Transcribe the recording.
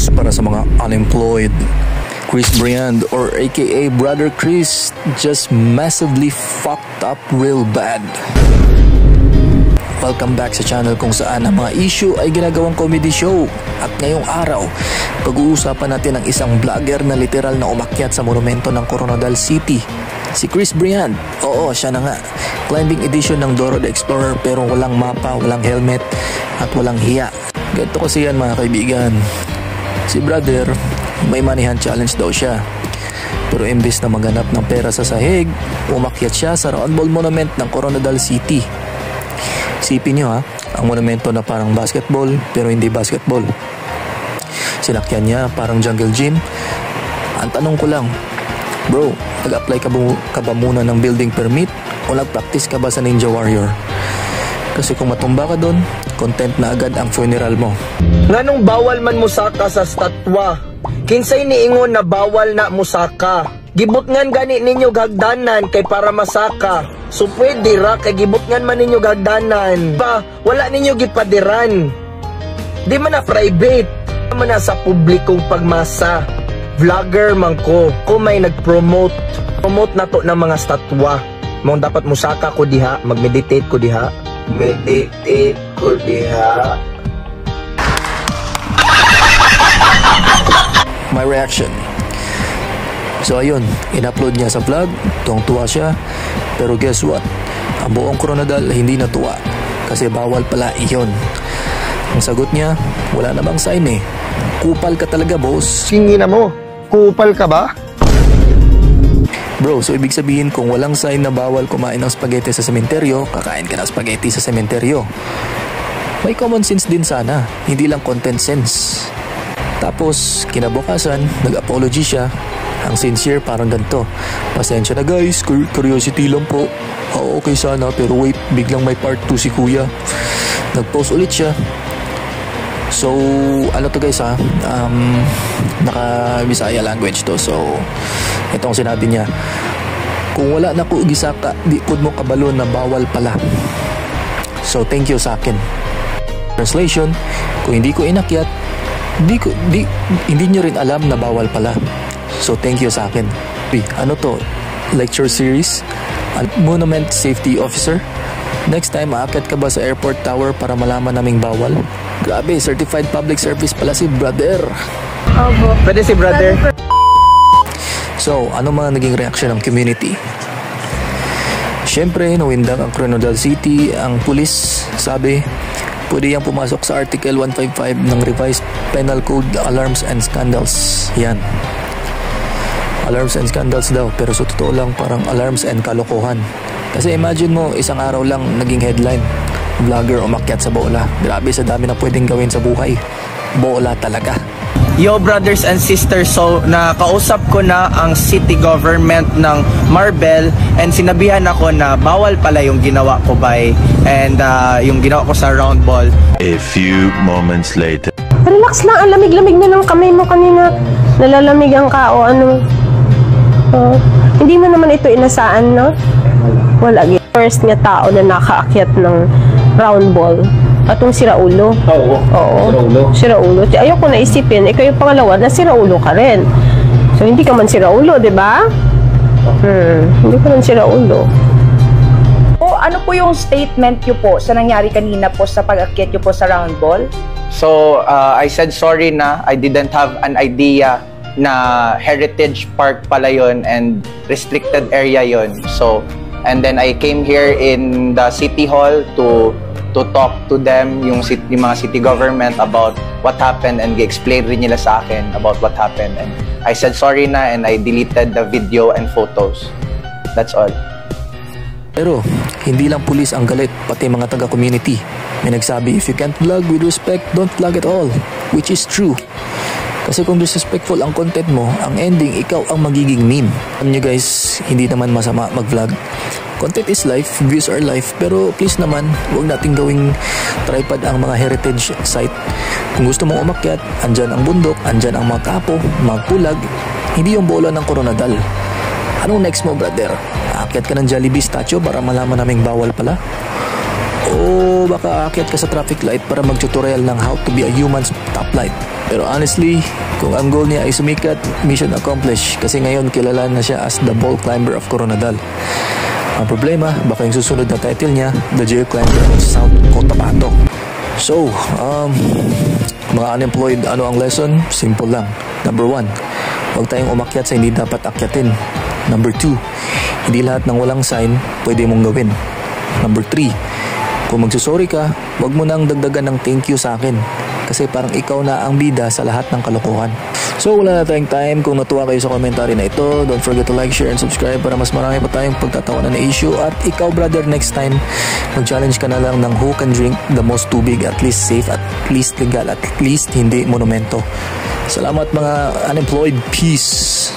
news para sa mga unemployed. Chris Briand or aka Brother Chris just massively fucked up real bad. Welcome back sa channel kung saan ang mga issue ay ginagawang comedy show. At ngayong araw, pag-uusapan natin ang isang vlogger na literal na umakyat sa monumento ng Coronadal City. Si Chris Briand, oo siya na nga. Climbing edition ng Dora the Explorer pero walang mapa, walang helmet at walang hiya. Ganito kasi yan mga kaibigan. Si brother, may manihan challenge daw siya. Pero imbes na maghanap ng pera sa sahig, umakyat siya sa round ball monument ng Coronadal City. Isipin nyo ang monumento na parang basketball pero hindi basketball. Sinakyan niya parang jungle gym. Ang tanong ko lang, bro, nag-apply ka ba muna ng building permit o nag-practice ka ba sa Ninja Warrior? Kasi kung matumba ka doon, content na agad ang funeral mo. Nganong bawal man musaka sa statwa? Kinsay niingon na bawal na musaka? Gibutngan gani ninyo gagdanan kay para masaka. So pwede ra kay gibutngan man ninyo gagdanan. Wala ninyo gipadiran. Di man na private. Di man na sa publikong pagmasa. Vlogger man ko. Kung may nag-promote na to ng mga statwa. Mong dapat musaka ko diha. Mag-meditate ko diha. Meditate ko diha. My reaction. So ayun, in-upload niya sa vlog, tuwang-tuwa siya. Pero guess what? Ang buong Coronadal hindi natuwa kasi bawal pala iyon. Ang sagot niya, wala namang sign eh. Kupal ka talaga, boss. Singina mo, kupal ka ba? Bro, so ibig sabihin kung walang sign na bawal kumain ng spaghetti sa sementeryo, kakain ka ng spaghetti sa sementeryo. May common sense din sana, hindi lang content sense. Tapos, kinabukasan, nag-apology siya. Ang sincere parang ganito. Pasensya na guys, curiosity lang po. Okay sana, pero wait, biglang may part 2 si kuya. Nag-post ulit siya. So, ano to guys naka-Bisaya language to. So, itong sinabi niya, kung wala na ko gisaka, di kud mo kabalo na bawal pala. So, thank you sa akin. Translation, kung hindi ko inakyat, hindi nyo rin alam na bawal pala. So, thank you sa akin. Ano to? Lecture series? Monument Safety Officer? Next time, aakyat ka ba sa airport tower para malaman naming bawal? Grabe, certified public service pala si brother. Opo. Pwede si brother. So, ano mga naging reaction ng community? Siyempre, nawindang ang Coronadal City. Ang pulis, sabi, pwede yang pumasok sa Article 155 ng Revised Penal Code, Alarms and Scandals. Yan. Alarms and scandals daw, pero sa totoo lang parang alarms and kalokohan. Kasi imagine mo, isang araw lang naging headline, vlogger umakyat sa bola. Grabe, sa dami na pwedeng gawin sa buhay. Bola talaga. Yo brothers and sisters, so nakausap ko na ang city government ng Marbel and sinabihan ako na bawal pala yung ginawa ko and yung ginawa ko sa round ball. A few moments later. Relax lang, ang lamig-lamig na ng kamay mo kanina. Nalalamigan ka o ano. Hindi mo naman ito inasaan, no? Wala. First nga tao na nakaakyat ng round ball. Atong siraulo. Oo. Siraulo. Ayoko na isipin, ikaw yung pangalawa na siraulo ka rin. So, hindi ka man siraulo, di ba? Hindi ka man siraulo. Ano po yung statement nyo po sa nangyari kanina po sa pag-akyat nyo po sa round ball? So, I said sorry na. I didn't have an idea na heritage park pala yun and restricted area yun. So, and then I came here in the city hall to talk to them, yung mga city government about what happened and i-explain rin nila sa akin about what happened. And I said sorry na and I deleted the video and photos. That's all. Pero, hindi lang pulis ang galit, pati mga taga-community. May nagsabi, if you can't vlog with respect, don't vlog at all. Which is true. Kasi kung disrespectful ang content mo, ang ending, ikaw ang magiging meme. Alam nyo guys, hindi naman masama mag-vlog. Content is life, views are life, pero please naman, huwag nating gawing tripod ang mga heritage site. Kung gusto mong umakyat, andyan ang bundok, andyan ang mga kapo, mga pulag, hindi yung bola ng Coronadal. Anong next mo, brother? Aakyat ka ng Jollibee statue para malaman naming bawal pala? O baka aakyat ka sa traffic light para mag-tutorial ng how to be a human stoplight? Pero honestly, kung ang goal niya ay sumikat, mission accomplished kasi ngayon kilala na siya as the ball climber of Coronadal. Ang problema, baka yung susunod na title niya, the jail climber of South Cotabato. So, mga unemployed, ano ang lesson? Simple lang. Number 1, huwag tayong umakyat sa hindi dapat akyatin. Number 2, hindi lahat ng walang sign pwede mong gawin. Number 3, kung magsusorry ka, huwag mo nang dagdagan ng thank you sa akin. Kasi parang ikaw na ang bida sa lahat ng kalokohan. So wala na tayong time. Kung natuwa kayo sa komentary na ito, don't forget to like, share, and subscribe para mas marami pa tayong pagtatawanan na issue. At ikaw brother, next time, mag-challenge ka na lang ng who can drink the most tubig, at least safe, at least legal, at least hindi monumento. Salamat mga unemployed. Peace!